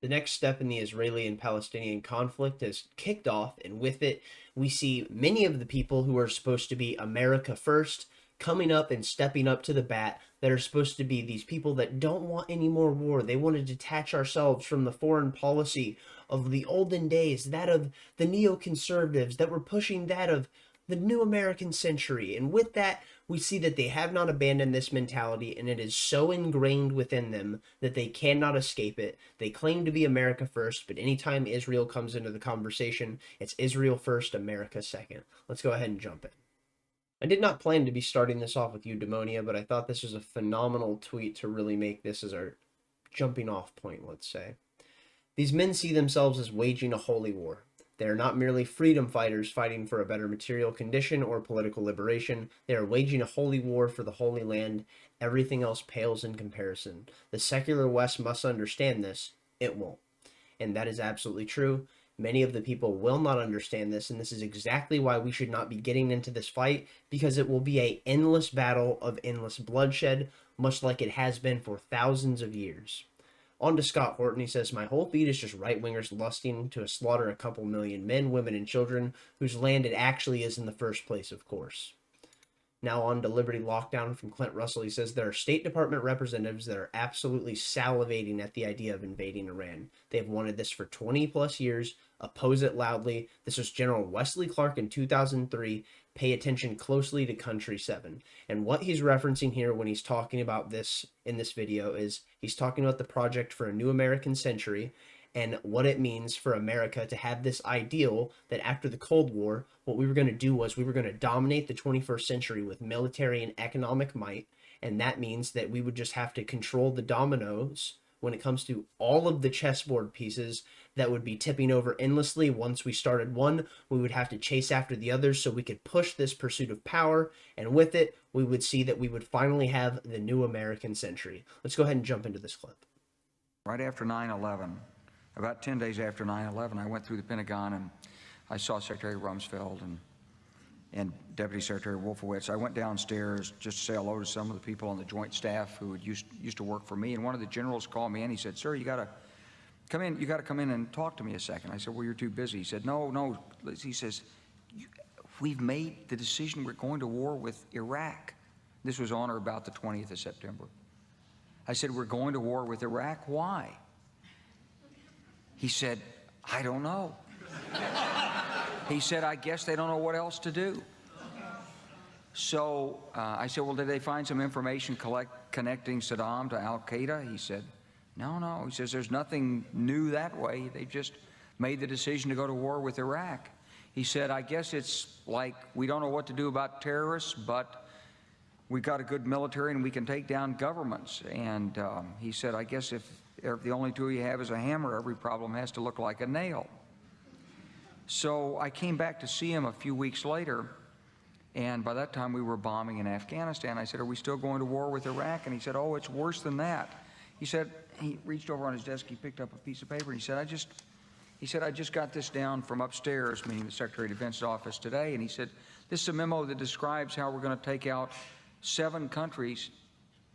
The next step in the Israeli and Palestinian conflict has kicked off, and with it, we see many of the people who are supposed to be America first coming up and stepping up to the bat, that are supposed to be these people that don't want any more war. They want to detach ourselves from the foreign policy of the olden days, that of the neoconservatives that were pushing that of the new American century. And with that, we see that they have not abandoned this mentality, and it is so ingrained within them that they cannot escape it. They claim to be America first, but anytime Israel comes into the conversation, it's Israel first, America second. Let's go ahead and jump in. I did not plan to be starting this off with eudaimonia, but I thought this was a phenomenal tweet to really make this as our jumping off point, let's say. These men see themselves as waging a holy war. They are not merely freedom fighters fighting for a better material condition or political liberation. They are waging a holy war for the Holy Land. Everything else pales in comparison. The secular West must understand this. It won't. And that is absolutely true. Many of the people will not understand this, and this is exactly why we should not be getting into this fight, because it will be an endless battle of endless bloodshed, much like it has been for thousands of years. On to Scott Horton, he says, my whole feed is just right-wingers lusting to slaughter a couple million men, women, and children whose land it actually is in the first place, of course. Now on to Liberty Lockdown from Clint Russell. He says, there are State Department representatives that are absolutely salivating at the idea of invading Iran. They've wanted this for 20 plus years, oppose it loudly. This was General Wesley Clark in 2003. Pay attention closely to Country 7. And what he's referencing here when he's talking about this in this video is he's talking about the project for a new American century and what it means for America to have this ideal that after the Cold War, what we were going to do was we were going to dominate the 21st century with military and economic might. And that means that we would just have to control the dominoes when it comes to all of the chessboard pieces that would be tipping over endlessly. Once we started one, we would have to chase after the others so we could push this pursuit of power. And with it, we would see that we would finally have the new American century. Let's go ahead and jump into this clip. Right after 9/11, about 10 days after 9/11, I went through the Pentagon and I saw Secretary Rumsfeld and Deputy Secretary Wolfowitz. I went downstairs just to say hello to some of the people on the Joint Staff who had used to work for me, and one of the generals called me and he said, "Sir, you got to come in. You got to come in and talk to me a second." I said, "Well, you're too busy." He said, "No." He says, "We've made the decision. We're going to war with Iraq." This was on or about the 20th of September. I said, "We're going to war with Iraq. Why?" He said, "I don't know." He said, "I guess they don't know what else to do." So I said, "Well, did they find some information connecting Saddam to Al-Qaeda?" He said, No. He says, "There's nothing new that way. They just made the decision to go to war with Iraq." He said, "I guess it's like we don't know what to do about terrorists, but we've got a good military and we can take down governments." And he said, "I guess if the only tool you have is a hammer, every problem has to look like a nail." So I came back to see him a few weeks later, and by that time we were bombing in Afghanistan. I said, "Are we still going to war with Iraq?" And he said, "Oh, it's worse than that." He said, he reached over on his desk, he picked up a piece of paper, and he said, I just got this down from upstairs," meaning the Secretary of Defense's office today, and he said, "This is a memo that describes how we're going to take out 7 countries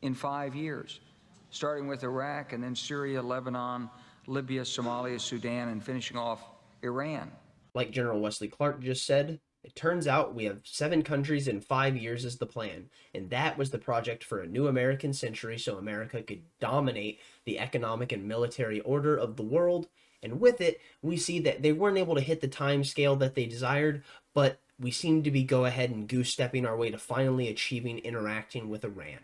in 5 years, starting with Iraq and then Syria, Lebanon, Libya, Somalia, Sudan, and finishing off Iran." Like General Wesley Clark just said, it turns out we have 7 countries in 5 years as the plan, and that was the project for a new American century so America could dominate the economic and military order of the world. And with it, we see that they weren't able to hit the time scale that they desired, but we seem to be go ahead and goose-stepping our way to finally achieving interacting with Iran.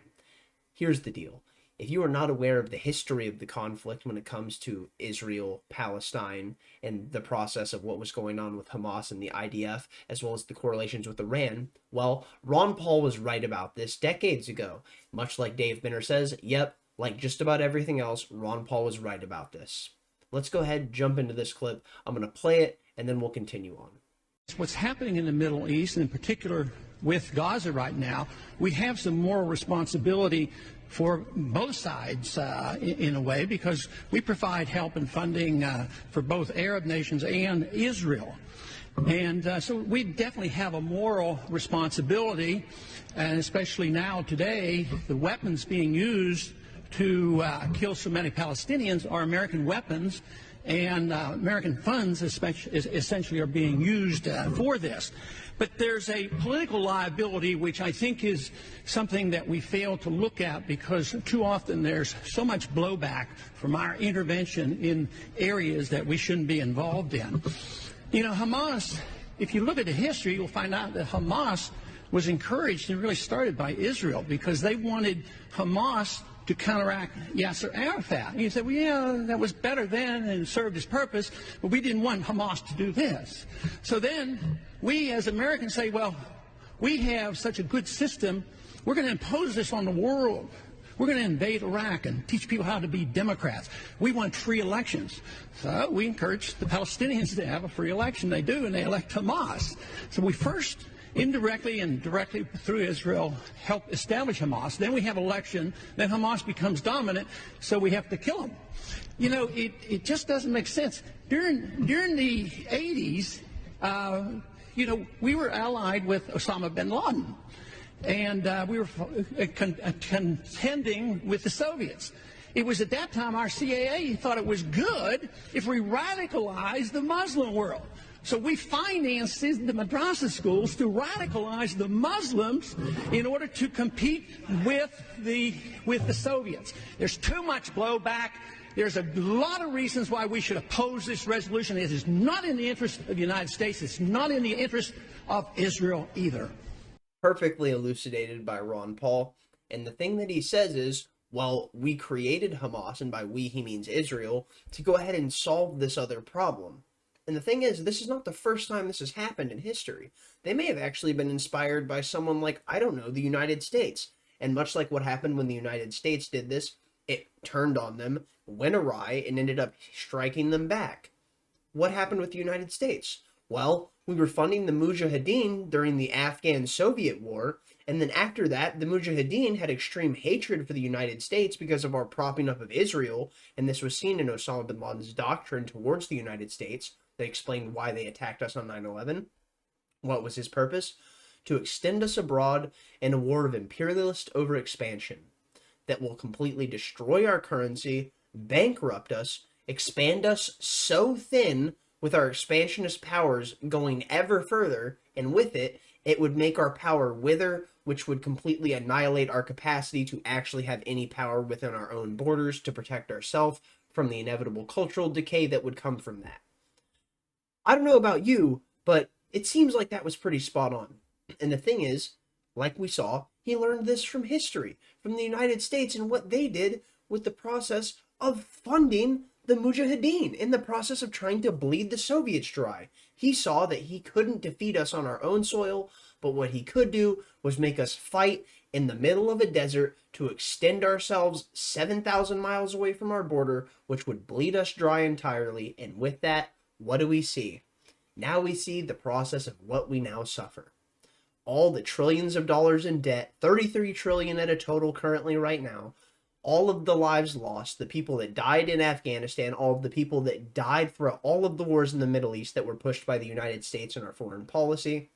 Here's the deal. If you are not aware of the history of the conflict when it comes to Israel, Palestine, and the process of what was going on with Hamas and the I.D.F., as well as the correlations with Iran, well, Ron Paul was right about this decades ago. Much like Dave Benner says, yep, like just about everything else, Ron Paul was right about this. Let's go ahead and jump into this clip. I'm going to play it, and then we'll continue on. What's happening in the Middle East, and in particular with Gaza right now, we have some moral responsibility for both sides in a way, because we provide help and funding for both Arab nations and Israel. And so we definitely have a moral responsibility, and especially now today, the weapons being used to kill so many Palestinians are American weapons, and American funds essentially are being used for this. But there's a political liability which I think is something that we fail to look at, because too often there's so much blowback from our intervention in areas that we shouldn't be involved in. You know, Hamas, if you look at the history, you'll find out that Hamas was encouraged and really started by Israel, because they wanted Hamas to counteract Yasser Arafat. And you say, well, yeah, that was better then and served its purpose, but we didn't want Hamas to do this. So then we as Americans say, well, we have such a good system, we're going to impose this on the world. We're going to invade Iraq and teach people how to be Democrats. We want free elections. So we encourage the Palestinians to have a free election. They do, and they elect Hamas. So we first indirectly and directly through Israel help establish Hamas. Then we have election. Then Hamas becomes dominant, so we have to kill them. You know, it just doesn't make sense. During the 80s, you know, we were allied with Osama bin Laden, and we were contending with the Soviets. It was at that time our CIA thought it was good if we radicalized the Muslim world. So we financed the madrasa schools to radicalize the Muslims in order to compete with the Soviets. There's too much blowback. There's a lot of reasons why we should oppose this resolution. It is not in the interest of the United States. It's not in the interest of Israel either. Perfectly elucidated by Ron Paul. And the thing that he says is, well, we created Hamas, and by we he means Israel, to go ahead and solve this other problem. And the thing is, this is not the first time this has happened in history. They may have actually been inspired by someone like, I don't know, the United States. And much like what happened when the United States did this, it turned on them, went awry, and ended up striking them back. What happened with the United States? Well, we were funding the Mujahideen during the Afghan-Soviet War, and then after that, the Mujahideen had extreme hatred for the United States because of our propping up of Israel, and this was seen in Osama bin Laden's doctrine towards the United States. They explained why they attacked us on 9/11. What was his purpose? To extend us abroad in a war of imperialist overexpansion that will completely destroy our currency, bankrupt us, expand us so thin with our expansionist powers going ever further, and with it, it would make our power wither, which would completely annihilate our capacity to actually have any power within our own borders to protect ourselves from the inevitable cultural decay that would come from that. I don't know about you, but it seems like that was pretty spot on. And the thing is, like we saw, he learned this from history, from the United States and what they did with the process of funding the Mujahideen in the process of trying to bleed the Soviets dry. He saw that he couldn't defeat us on our own soil, but what he could do was make us fight in the middle of a desert to extend ourselves 7,000 miles away from our border, which would bleed us dry entirely. And with that, what do we see? Now we see the process of what we now suffer. All the trillions of dollars in debt, 33 trillion at a total currently right now, all of the lives lost, the people that died in Afghanistan, all of the people that died throughout all of the wars in the Middle East that were pushed by the United States and our foreign policy.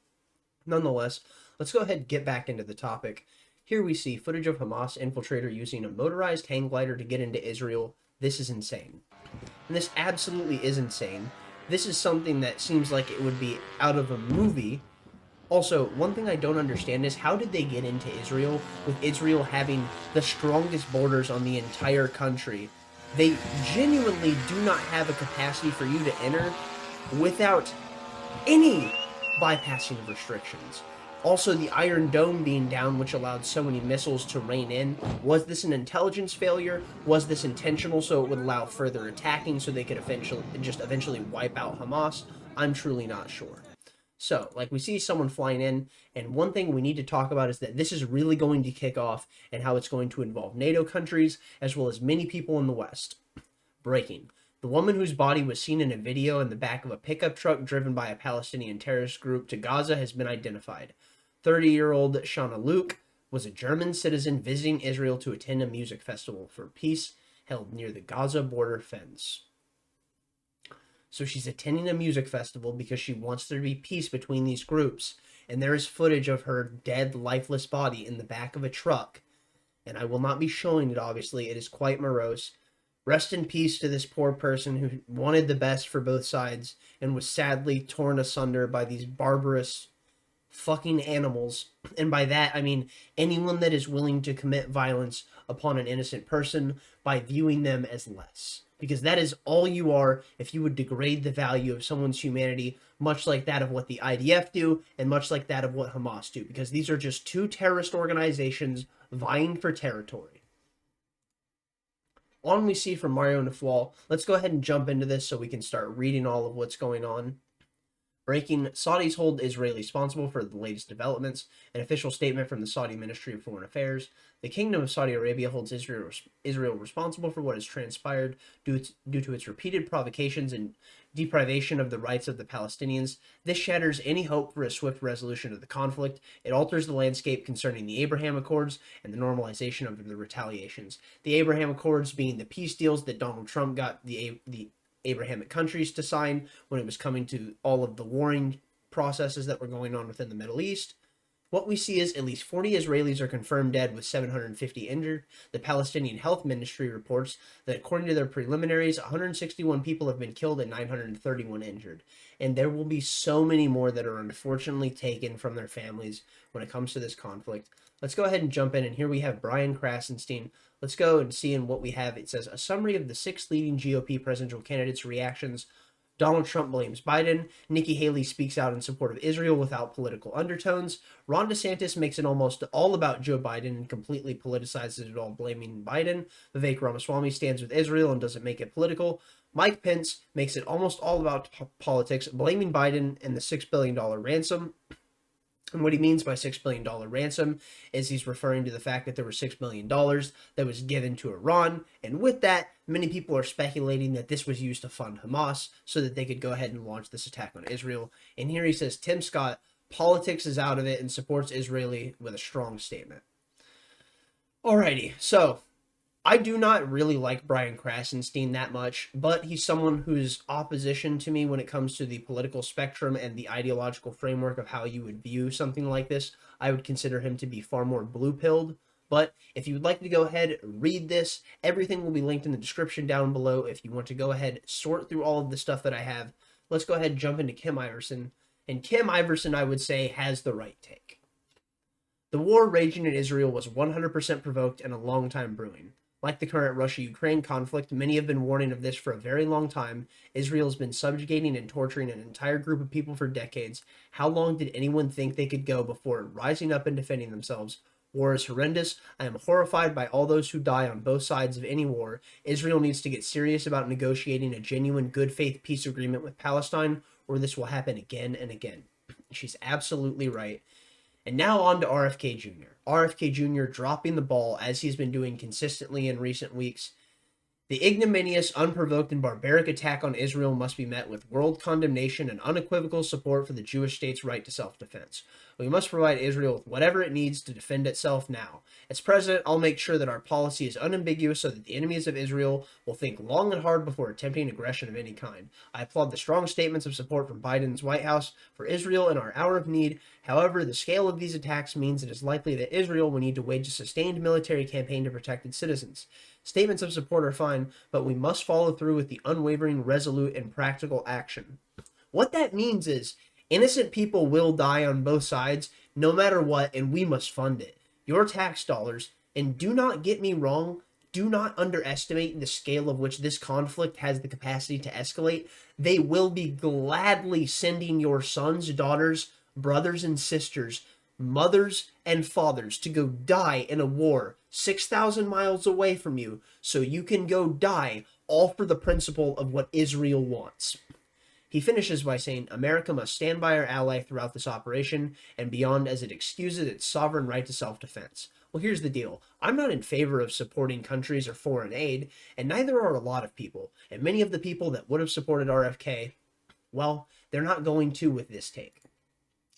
Nonetheless, let's go ahead and get back into the topic. Here we see footage of Hamas infiltrator using a motorized hang glider to get into Israel. This is insane. And this absolutely is insane. This is something that seems like it would be out of a movie. Also, one thing I don't understand is how did they get into Israel with Israel having the strongest borders on the entire country? They genuinely do not have a capacity for you to enter without any bypassing of restrictions. Also, the Iron Dome being down, which allowed so many missiles to rain in. Was this an intelligence failure? Was this intentional so it would allow further attacking so they could eventually wipe out Hamas? I'm truly not sure. So, like, we see someone flying in, and one thing we need to talk about is that this is really going to kick off and how it's going to involve NATO countries as well as many people in the West. Breaking. The woman whose body was seen in a video in the back of a pickup truck driven by a Palestinian terrorist group to Gaza has been identified. 30-year-old Shana Luke was a German citizen visiting Israel to attend a music festival for peace held near the Gaza border fence. So she's attending a music festival because she wants there to be peace between these groups. And there is footage of her dead, lifeless body in the back of a truck and I will not be showing it, obviously. It is quite morose. Rest in peace to this poor person who wanted the best for both sides and was sadly torn asunder by these barbarous fucking animals. And by that, I mean anyone that is willing to commit violence upon an innocent person by viewing them as less. Because that is all you are if you would degrade the value of someone's humanity, much like that of what the IDF do, and much like that of what Hamas do. Because these are just two terrorist organizations vying for territory. On we see from Mario Nafwal. Let's go ahead and jump into this so we can start reading all of what's going on. Breaking: Saudis hold Israel responsible for the latest developments. An official statement from the Saudi Ministry of Foreign Affairs. The Kingdom of Saudi Arabia holds Israel responsible for what has transpired due to its repeated provocations and deprivation of the rights of the Palestinians. This shatters any hope for a swift resolution of the conflict. It alters the landscape concerning the Abraham Accords and the normalization of the retaliations. The Abraham Accords being the peace deals that Donald Trump got the Abrahamic countries to sign when it was coming to all of the warring processes that were going on within the Middle East. What we see is at least 40 Israelis are confirmed dead with 750 injured. The Palestinian Health Ministry reports that according to their preliminaries, 161 people have been killed and 931 injured. And there will be so many more that are unfortunately taken from their families when it comes to this conflict. Let's go ahead and jump in, and here we have Brian Krasenstein. Let's go and see in what we have. It says, a summary of the 6 leading GOP presidential candidates' reactions. Donald Trump blames Biden. Nikki Haley speaks out in support of Israel without political undertones. Ron DeSantis makes it almost all about Joe Biden and completely politicizes it all, blaming Biden. Vivek Ramaswamy stands with Israel and doesn't make it political. Mike Pence makes it almost all about politics, blaming Biden and the $6 billion ransom. And what he means by $6 billion ransom is he's referring to the fact that there was $6 billion that was given to Iran. And with that, many people are speculating that this was used to fund Hamas so that they could go ahead and launch this attack on Israel. And here he says, Tim Scott, politics is out of it and supports Israeli with a strong statement. Alrighty, so I do not really like Brian Krasenstein that much, but he's someone who's opposition to me when it comes to the political spectrum and the ideological framework of how you would view something like this. I would consider him to be far more blue-pilled. But if you would like to go ahead, read this, everything will be linked in the description down below. If you want to go ahead, sort through all of the stuff that I have, let's go ahead and jump into Kim Iverson. And Kim Iverson, I would say, has the right take. The war raging in Israel was 100% provoked and a long time brewing. Like the current Russia-Ukraine conflict, many have been warning of this for a very long time. Israel has been subjugating and torturing an entire group of people for decades. How long did anyone think they could go before rising up and defending themselves? War is horrendous. I am horrified by all those who die on both sides of any war. Israel needs to get serious about negotiating a genuine good faith peace agreement with Palestine, or this will happen again and again. She's absolutely right. And now on to RFK Jr. RFK Jr. dropping the ball as he's been doing consistently in recent weeks. The ignominious, unprovoked, and barbaric attack on Israel must be met with world condemnation and unequivocal support for the Jewish state's right to self-defense. We must provide Israel with whatever it needs to defend itself now. As president, I'll make sure that our policy is unambiguous so that the enemies of Israel will think long and hard before attempting aggression of any kind. I applaud the strong statements of support from Biden's White House for Israel in our hour of need. However, the scale of these attacks means it is likely that Israel will need to wage a sustained military campaign to protect its citizens. Statements of support are fine, but we must follow through with the unwavering, resolute, and practical action. What that means is innocent people will die on both sides, no matter what, and we must fund it. Your tax dollars, and do not get me wrong, do not underestimate the scale of which this conflict has the capacity to escalate. They will be gladly sending your sons, daughters, brothers and sisters, mothers and fathers to go die in a war 6,000 miles away from you so you can go die, all for the principle of what Israel wants. He finishes by saying, America must stand by our ally throughout this operation and beyond as it excuses its sovereign right to self-defense. Well, here's the deal. I'm not in favor of supporting countries or foreign aid, and neither are a lot of people. And many of the people that would have supported RFK, well, they're not going to with this take.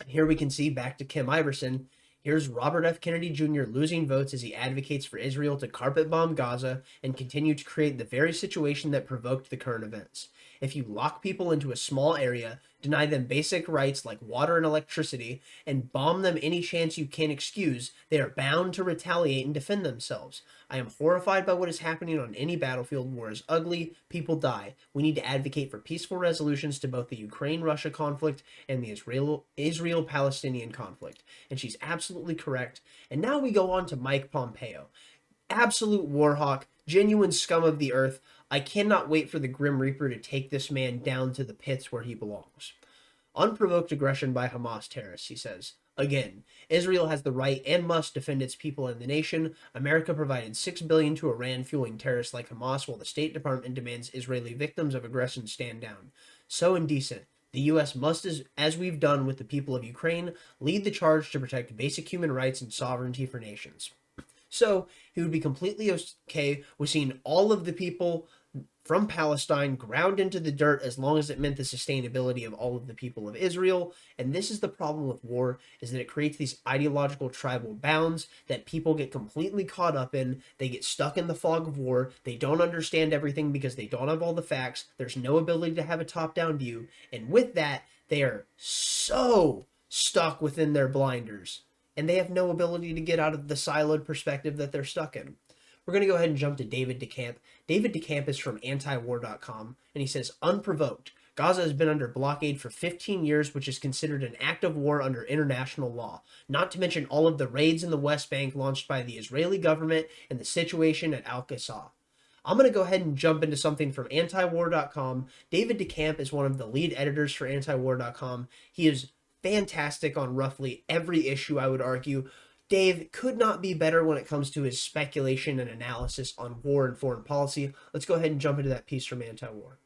And here we can see back to Kim Iverson. Here's Robert F. Kennedy Jr. losing votes as he advocates for Israel to carpet bomb Gaza and continue to create the very situation that provoked the current events. If you lock people into a small area, deny them basic rights like water and electricity, and bomb them any chance you can excuse, they are bound to retaliate and defend themselves. I am horrified by what is happening on any battlefield. War is ugly, people die. We need to advocate for peaceful resolutions to both the Ukraine-Russia conflict and the Israel-Palestinian conflict. And she's absolutely correct. And now we go on to Mike Pompeo. Absolute warhawk, genuine scum of the earth. I cannot wait for the Grim Reaper to take this man down to the pits where he belongs. Unprovoked aggression by Hamas terrorists, he says. Again, Israel has the right and must defend its people and the nation. America provided $6 billion to Iran, fueling terrorists like Hamas, while the State Department demands Israeli victims of aggression stand down. So indecent. The U.S. must, as we've done with the people of Ukraine, lead the charge to protect basic human rights and sovereignty for nations. So he would be completely okay with seeing all of the people from Palestine ground into the dirt as long as it meant the sustainability of all of the people of Israel. And this is the problem with war, is that it creates these ideological tribal bounds that people get completely caught up in. They get stuck in the fog of war. They don't understand everything because they don't have all the facts. There's no ability to have a top-down view. And with that, they are so stuck within their blinders. And they have no ability to get out of the siloed perspective that they're stuck in. We're going to go ahead and jump to David DeCamp. David DeCamp is from AntiWar.com, and he says, unprovoked, Gaza has been under blockade for 15 years, which is considered an act of war under international law, not to mention all of the raids in the West Bank launched by the Israeli government and the situation at Al-Qasr. I'm going to go ahead and jump into something from AntiWar.com. David DeCamp is one of the lead editors for AntiWar.com. He is fantastic on roughly every issue, I would argue. Dave could not be better when it comes to his speculation and analysis on war and foreign policy. Let's go ahead and jump into that piece from Anti-War.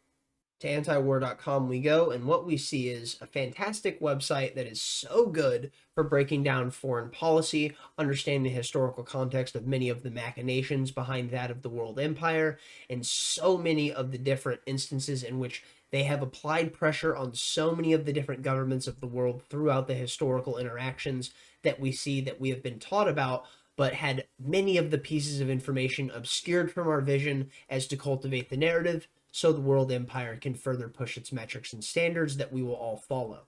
To antiwar.com we go, and what we see is a fantastic website that is so good for breaking down foreign policy, understanding the historical context of many of the machinations behind that of the world empire, and so many of the different instances in which they have applied pressure on so many of the different governments of the world throughout the historical interactions that we see, that we have been taught about, but had many of the pieces of information obscured from our vision as to cultivate the narrative, so the world empire can further push its metrics and standards that we will all follow.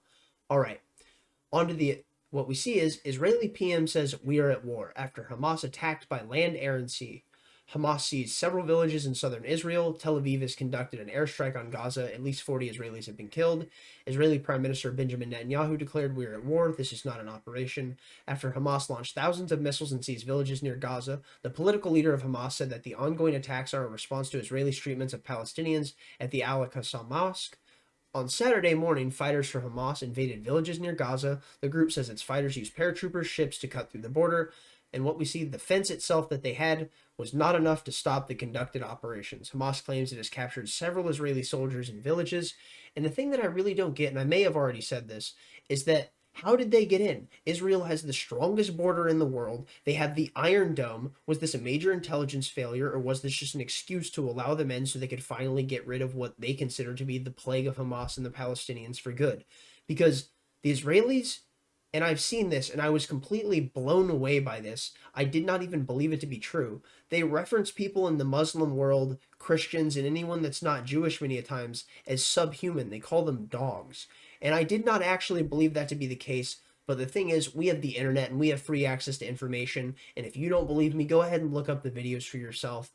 All right, on to what we see is Israeli PM says we are at war after Hamas attacked by land, air, and sea. Hamas seized several villages in southern Israel. Tel Aviv has conducted an airstrike on Gaza. At least 40 Israelis have been killed. Israeli Prime Minister Benjamin Netanyahu declared we are at war. This is not an operation. After Hamas launched thousands of missiles and seized villages near Gaza, the political leader of Hamas said that the ongoing attacks are a response to Israeli treatments of Palestinians at the Al-Aqsa Mosque. On Saturday morning, fighters for Hamas invaded villages near Gaza. The group says its fighters used paratroopers, ships to cut through the border. And what we see, the fence itself that they had was not enough to stop the conducted operations. Hamas claims it has captured several Israeli soldiers in villages. And the thing that I really don't get, and I may have already said this, is that how did they get in? Israel has the strongest border in the world. They have the Iron Dome. Was this a major intelligence failure, or was this just an excuse to allow them in so they could finally get rid of what they consider to be the plague of Hamas and the Palestinians for good? Because the Israelis, and I've seen this, and I was completely blown away by this. I did not even believe it to be true. They reference people in the Muslim world, Christians, and anyone that's not Jewish many times as subhuman. They call them dogs. And I did not actually believe that to be the case. But the thing is, we have the internet and we have free access to information. And if you don't believe me, go ahead and look up the videos for yourself.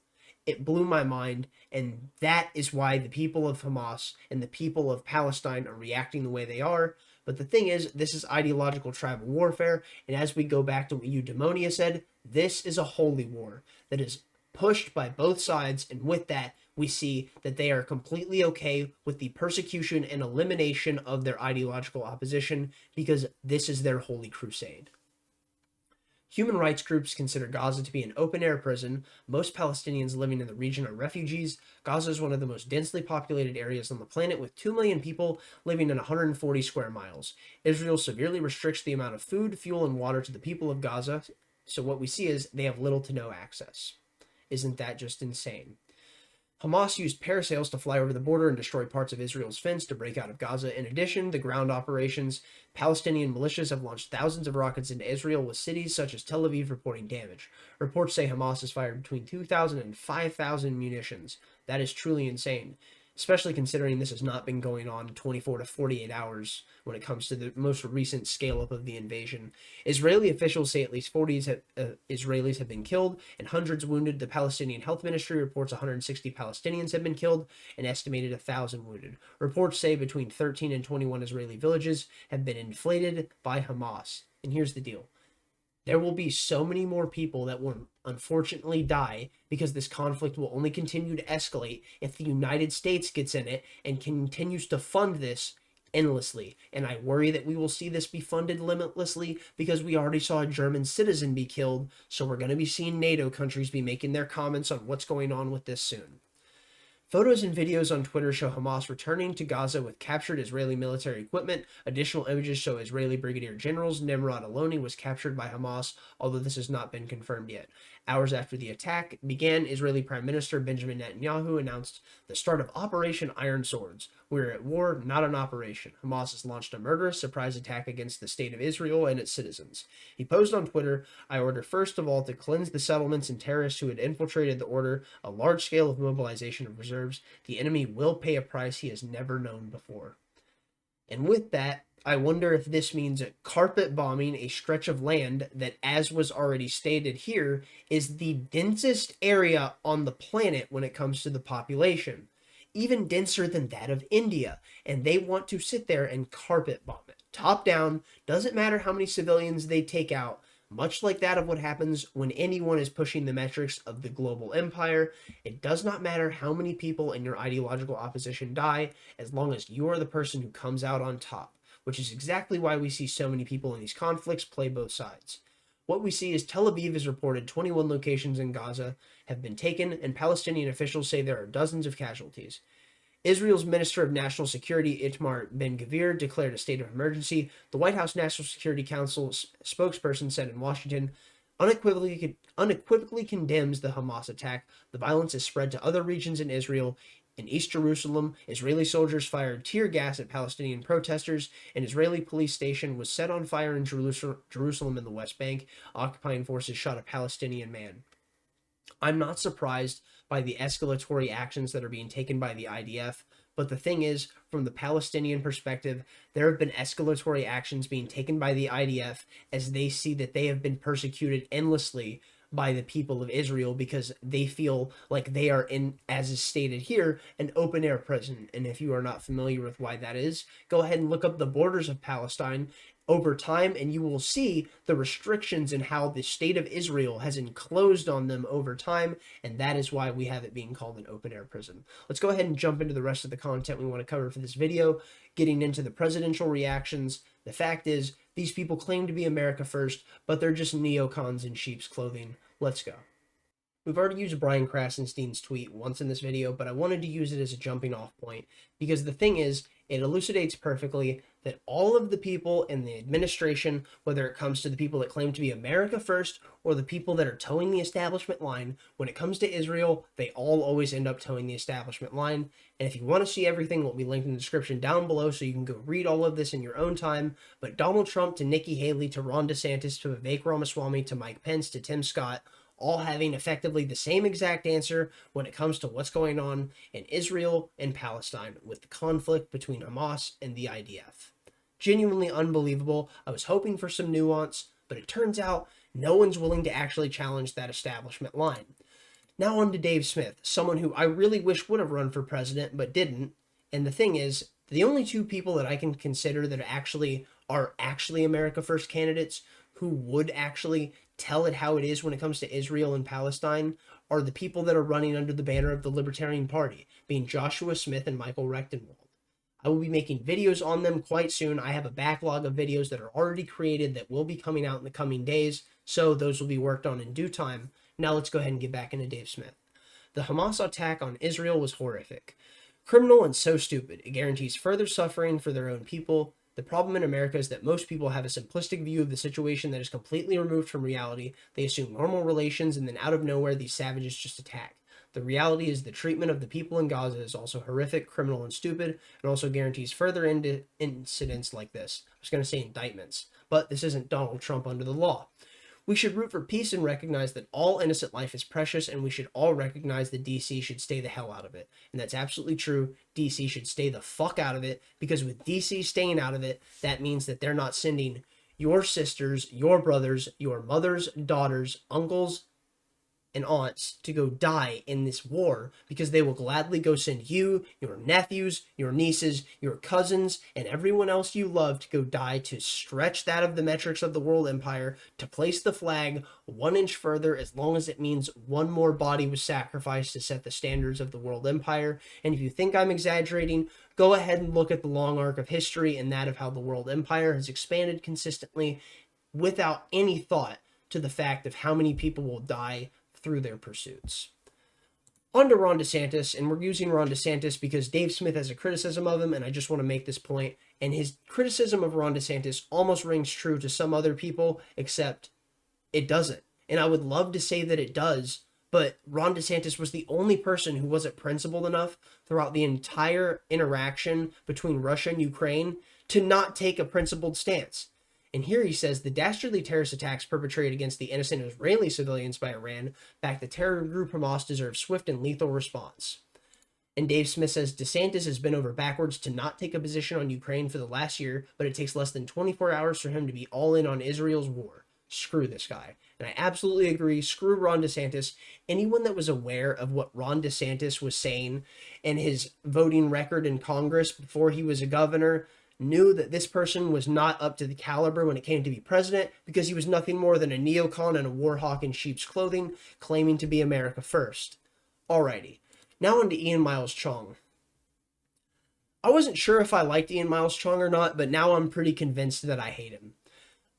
It blew my mind, and that is why the people of Hamas and the people of Palestine are reacting the way they are. But the thing is, this is ideological tribal warfare, and as we go back to what Eudaimonia said, this is a holy war that is pushed by both sides, and with that, we see that they are completely okay with the persecution and elimination of their ideological opposition because this is their holy crusade. Human rights groups consider Gaza to be an open-air prison. Most Palestinians living in the region are refugees. Gaza is one of the most densely populated areas on the planet, with 2 million people living in 140 square miles. Israel severely restricts the amount of food, fuel, and water to the people of Gaza, so what we see is they have little to no access. Isn't that just insane? Hamas used parasails to fly over the border and destroy parts of Israel's fence to break out of Gaza. In addition, the ground operations, Palestinian militias have launched thousands of rockets into Israel, with cities such as Tel Aviv reporting damage. Reports say Hamas has fired between 2,000 and 5,000 munitions. That is truly insane, especially considering this has not been going on 24 to 48 hours when it comes to the most recent scale up of the invasion. Israeli officials say at least 40 Israelis have been killed and hundreds wounded. The Palestinian Health Ministry reports 160 Palestinians have been killed and estimated 1,000 wounded. Reports say between 13 and 21 Israeli villages have been inflated by Hamas. And here's the deal. There will be so many more people that will unfortunately die because this conflict will only continue to escalate if the United States gets in it and continues to fund this endlessly. And I worry that we will see this be funded limitlessly because we already saw a German citizen be killed. So we're going to be seeing NATO countries be making their comments on what's going on with this soon. Photos and videos on Twitter show Hamas returning to Gaza with captured Israeli military equipment. Additional images show Israeli Brigadier Generals Nimrod Aloni was captured by Hamas, although this has not been confirmed yet. Hours after the attack began, Israeli Prime Minister Benjamin Netanyahu announced the start of Operation Iron Swords. We're at war, not an operation. Hamas has launched a murderous surprise attack against the state of Israel and its citizens. He posed on Twitter, I order first of all to cleanse the settlements and terrorists who had infiltrated the order, a large scale of mobilization of reserves. The enemy will pay a price he has never known before. And with that, I wonder if this means carpet bombing a stretch of land that, as was already stated here, is the densest area on the planet when it comes to the population, even denser than that of India, and they want to sit there and carpet bomb it. Top down, doesn't matter how many civilians they take out, much like that of what happens when anyone is pushing the metrics of the global empire. It does not matter how many people in your ideological opposition die, as long as you are the person who comes out on top, which is exactly why we see so many people in these conflicts play both sides. What we see is Tel Aviv has reported 21 locations in Gaza have been taken, and Palestinian officials say there are dozens of casualties. Israel's Minister of National Security, Itamar Ben-Gvir, declared a state of emergency. The White House National Security Council spokesperson said in Washington, unequivocally condemns the Hamas attack. The violence is spread to other regions in Israel. In East Jerusalem, Israeli soldiers fired tear gas at Palestinian protesters. An Israeli police station was set on fire in Jerusalem in the West Bank. Occupying forces shot a Palestinian man. I'm not surprised by the escalatory actions that are being taken by the I.D.F., but the thing is, from the Palestinian perspective, there have been escalatory actions being taken by the I.D.F. as they see that they have been persecuted endlessly by the people of Israel because they feel like they are in, as is stated here, an open air prison. And if you are not familiar with why that is, go ahead and look up the borders of Palestine over time, and you will see the restrictions and how the state of Israel has enclosed on them over time, and that is why we have it being called an open-air prison. Let's go ahead and jump into the rest of the content we want to cover for this video, getting into the presidential reactions. The fact is, these people claim to be America first, but they're just neocons in sheep's clothing. Let's go. We've already used Brian Krasenstein's tweet once in this video, but I wanted to use it as a jumping off point because the thing is, it elucidates perfectly that all of the people in the administration, whether it comes to the people that claim to be America first or the people that are towing the establishment line, when it comes to Israel, they all always end up towing the establishment line. And if you want to see everything, it will be linked in the description down below so you can go read all of this in your own time. But Donald Trump to Nikki Haley to Ron DeSantis to Vivek Ramaswamy to Mike Pence to Tim Scott, all having effectively the same exact answer when it comes to what's going on in Israel and Palestine with the conflict between Hamas and the I.D.F. Genuinely unbelievable. I was hoping for some nuance, but it turns out no one's willing to actually challenge that establishment line. Now on to Dave Smith, someone who I really wish would have run for president but didn't. And the thing is, the only two people that I can consider that are actually America First candidates who would actually tell it how it is when it comes to Israel and Palestine are the people that are running under the banner of the Libertarian Party, being Joshua Smith and Michael Rectenwald. I will be making videos on them quite soon. I have a backlog of videos that are already created that will be coming out in the coming days, so those will be worked on in due time. Now let's go ahead and get back into Dave Smith. The Hamas attack on Israel was horrific. Criminal and so stupid. It guarantees further suffering for their own people. The problem in America is that most people have a simplistic view of the situation that is completely removed from reality. They assume normal relations, and then out of nowhere, these savages just attack. The reality is the treatment of the people in Gaza is also horrific, criminal, and stupid, and also guarantees further incidents like this. I was going to say indictments, but this isn't Donald Trump under the law. We should root for peace and recognize that all innocent life is precious, and we should all recognize that DC should stay the hell out of it. And that's absolutely true. DC should stay the fuck out of it, because with DC staying out of it, that means that they're not sending your sisters, your brothers, your mothers, daughters, uncles, and aunts to go die in this war, because they will gladly go send you, your nephews, your nieces, your cousins, and everyone else you love to go die to stretch that of the metrics of the world empire, to place the flag 1 inch further, as long as it means one more body was sacrificed to set the standards of the world empire. And if you think I'm exaggerating, go ahead and look at the long arc of history and that of how the world empire has expanded consistently without any thought to the fact of how many people will die through their pursuits. On to Ron DeSantis, and we're using Ron DeSantis because Dave Smith has a criticism of him, and I just want to make this point. And his criticism of Ron DeSantis almost rings true to some other people, except it doesn't. And I would love to say that it does, but Ron DeSantis was the only person who wasn't principled enough throughout the entire interaction between Russia and Ukraine to not take a principled stance. And here he says the dastardly terrorist attacks perpetrated against the innocent Israeli civilians by Iran back the terror group Hamas deserve swift and lethal response. And Dave Smith says DeSantis has been over backwards to not take a position on Ukraine for the last year, but it takes less than 24 hours for him to be all in on Israel's war. Screw this guy. And I absolutely agree. Screw Ron DeSantis. Anyone that was aware of what Ron DeSantis was saying and his voting record in Congress before he was a governor knew that this person was not up to the caliber when it came to be president, because he was nothing more than a neocon and a war hawk in sheep's clothing, claiming to be America first. Alrighty, now on to Ian Myles Cheong. I wasn't sure if I liked Ian Myles Cheong or not, but now I'm pretty convinced that I hate him.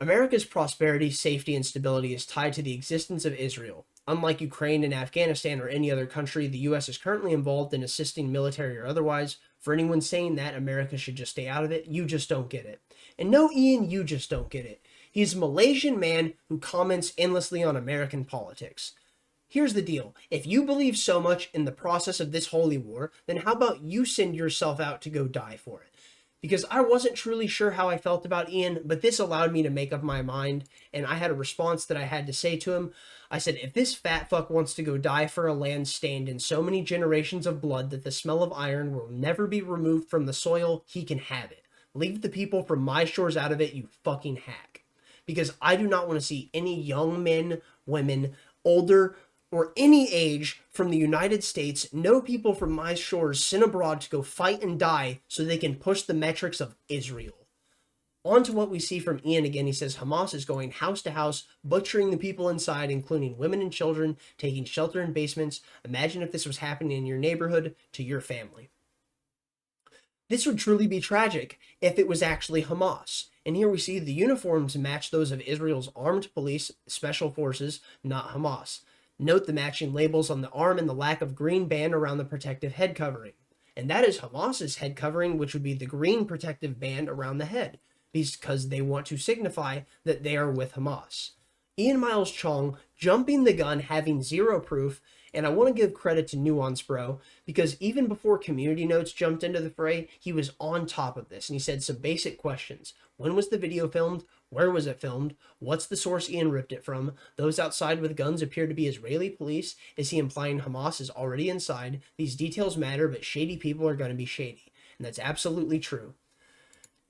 America's prosperity, safety, and stability is tied to the existence of Israel. Unlike Ukraine and Afghanistan or any other country, the U.S. is currently involved in assisting military or otherwise. For anyone saying that America should just stay out of it, you just don't get it. And no, Ian, you just don't get it. He's a Malaysian man who comments endlessly on American politics. Here's the deal. If you believe so much in the process of this holy war, then how about you send yourself out to go die for it? Because I wasn't truly sure how I felt about Ian, but this allowed me to make up my mind, and I had a response that I had to say to him. I said, if this fat fuck wants to go die for a land stained in so many generations of blood that the smell of iron will never be removed from the soil, he can have it. Leave the people from my shores out of it, you fucking hack. Because I do not want to see any young men, women, older, or any age from the United States, no people from my shores sent abroad to go fight and die so they can push the metrics of Israel. On to what we see from Ian again. He says Hamas is going house to house, butchering the people inside, including women and children, taking shelter in basements. Imagine if this was happening in your neighborhood to your family. This would truly be tragic if it was actually Hamas. And here we see the uniforms match those of Israel's armed police, special forces, not Hamas. Note the matching labels on the arm and the lack of green band around the protective head covering. And that is Hamas's head covering, which would be the green protective band around the head, because they want to signify that they are with Hamas. Ian Myles Cheong jumping the gun, having zero proof, and I want to give credit to Nuance, bro, because even before Community Notes jumped into the fray, he was on top of this, and he said some basic questions. When was the video filmed? Where was it filmed? What's the source Ian ripped it from? Those outside with guns appear to be Israeli police. Is he implying Hamas is already inside? These details matter, but shady people are going to be shady. And that's absolutely true.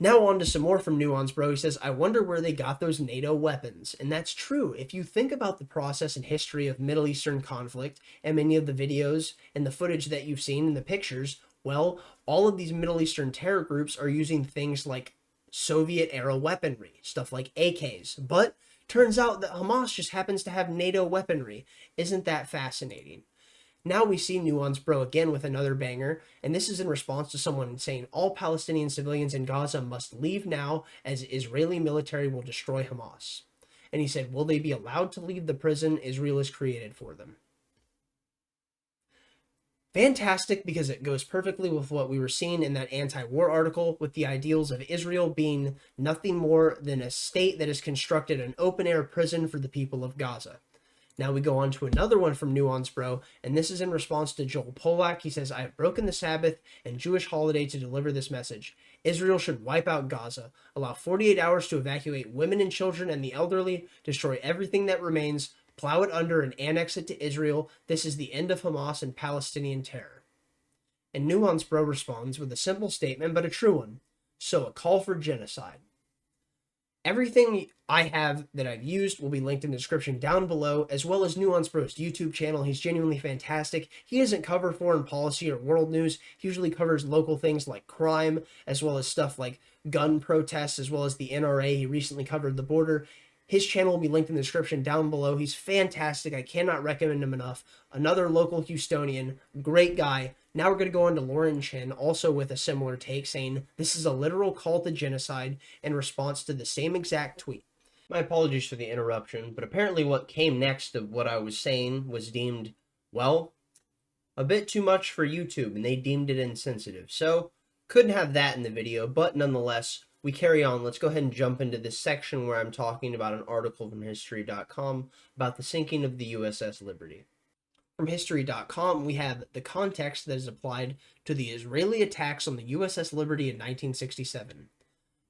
Now on to some more from Nuance, bro. He says, I wonder where they got those NATO weapons. And that's true. If you think about the process and history of Middle Eastern conflict and many of the videos and the footage that you've seen in the pictures, well, all of these Middle Eastern terror groups are using things like Soviet-era weaponry, stuff like AKs. But turns out that Hamas just happens to have NATO weaponry. Isn't that fascinating? Now we see Nuance, bro, again with another banger, and this is in response to someone saying all Palestinian civilians in Gaza must leave now as Israeli military will destroy Hamas. And he said, will they be allowed to leave the prison Israel has created for them? Fantastic, because it goes perfectly with what we were seeing in that anti-war article, with the ideals of Israel being nothing more than a state that has constructed an open-air prison for the people of Gaza. Now we go on to another one from Nuance Bro, and this is in response to Joel Polak. He says, I have broken the Sabbath and Jewish holiday to deliver this message. Israel should wipe out Gaza, allow 48 hours to evacuate women and children and the elderly, destroy everything that remains, plow it under and annex it to Israel. This is the end of Hamas and Palestinian terror. And Nuance Bro responds with a simple statement, but a true one. So a call for genocide. Everything I have that I've used will be linked in the description down below, as well as Nuance Bro's YouTube channel. He's genuinely fantastic. He doesn't cover foreign policy or world news. He usually covers local things like crime, as well as stuff like gun protests, as well as the NRA. He recently covered the border. His channel will be linked in the description down below. He's fantastic. I cannot recommend him enough. Another local Houstonian, great guy. Now we're going to go on to Lauren Chin, also with a similar take, saying this is a literal call to genocide in response to the same exact tweet. My apologies for the interruption, but apparently what came next of what I was saying was deemed, well, a bit too much for YouTube, and they deemed it insensitive. So, couldn't have that in the video, but nonetheless, we carry on. Let's go ahead and jump into this section where I'm talking about an article from History.com about the sinking of the USS Liberty. From History.com, we have the context that is applied to the Israeli attacks on the USS Liberty in 1967.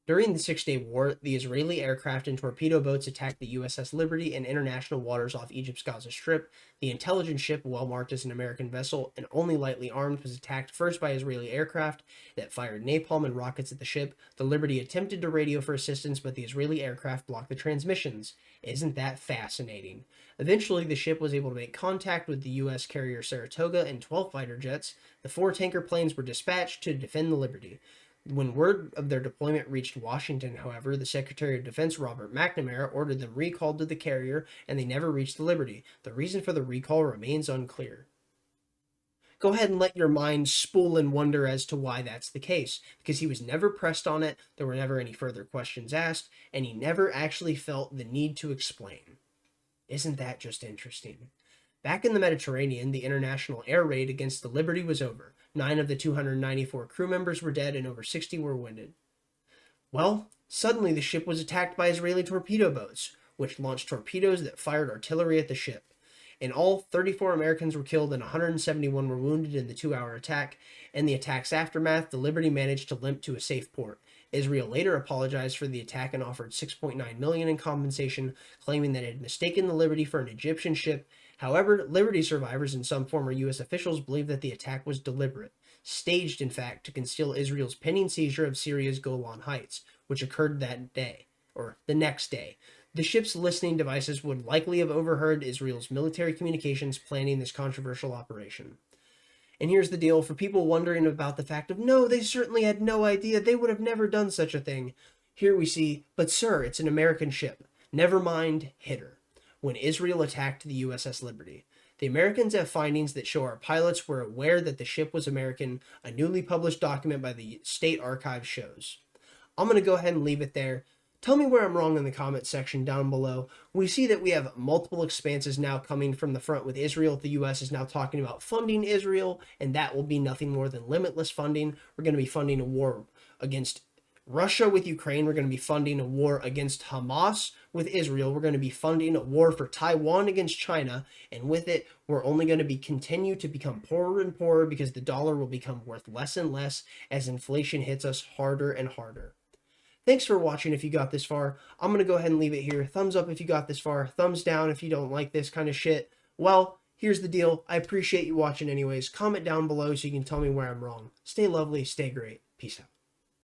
During the Six-Day War, the Israeli aircraft and torpedo boats attacked the USS Liberty in international waters off Egypt's Gaza Strip. The intelligence ship, well marked as an American vessel and only lightly armed, was attacked first by Israeli aircraft that fired napalm and rockets at the ship. The Liberty attempted to radio for assistance, but the Israeli aircraft blocked the transmissions. Isn't that fascinating? Eventually, the ship was able to make contact with the U.S. carrier Saratoga and 12 fighter jets. The 4 tanker planes were dispatched to defend the Liberty. When word of their deployment reached Washington, however, the Secretary of Defense Robert McNamara ordered them recalled to the carrier, and they never reached the Liberty. The reason for the recall remains unclear. Go ahead and let your mind spool and wonder as to why that's the case, because he was never pressed on it, there were never any further questions asked, and he never actually felt the need to explain. Isn't that just interesting? Back in the Mediterranean, the international air raid against the Liberty was over. 9 of the 294 crew members were dead and over 60 were wounded. Well, suddenly the ship was attacked by Israeli torpedo boats, which launched torpedoes that fired artillery at the ship. In all, 34 Americans were killed and 171 were wounded in the 2-hour attack. In the attack's aftermath, the Liberty managed to limp to a safe port. Israel later apologized for the attack and offered $6.9 million in compensation, claiming that it had mistaken the Liberty for an Egyptian ship. However, Liberty survivors and some former U.S. officials believe that the attack was deliberate, staged in fact to conceal Israel's pending seizure of Syria's Golan Heights, which occurred that day, or the next day. The ship's listening devices would likely have overheard Israel's military communications planning this controversial operation. And here's the deal, for people wondering about the fact of, no, they certainly had no idea, they would have never done such a thing. Here we see, but sir, it's an American ship. Never mind, hit her. When Israel attacked the USS Liberty. The Americans have findings that show our pilots were aware that the ship was American, a newly published document by the State Archives shows. I'm going to go ahead and leave it there. Tell me where I'm wrong in the comment section down below. We see that we have multiple expanses now coming from the front with Israel. The U.S. is now talking about funding Israel, and that will be nothing more than limitless funding. We're going to be funding a war against Russia with Ukraine. We're going to be funding a war against Hamas with Israel. We're going to be funding a war for Taiwan against China. And with it, we're only going to be continue to become poorer and poorer because the dollar will become worth less and less as inflation hits us harder and harder. Thanks for watching if you got this far. I'm going to go ahead and leave it here. Thumbs up if you got this far. Thumbs down if you don't like this kind of shit. Well, here's the deal. I appreciate you watching anyways. Comment down below so you can tell me where I'm wrong. Stay lovely, stay great. Peace out.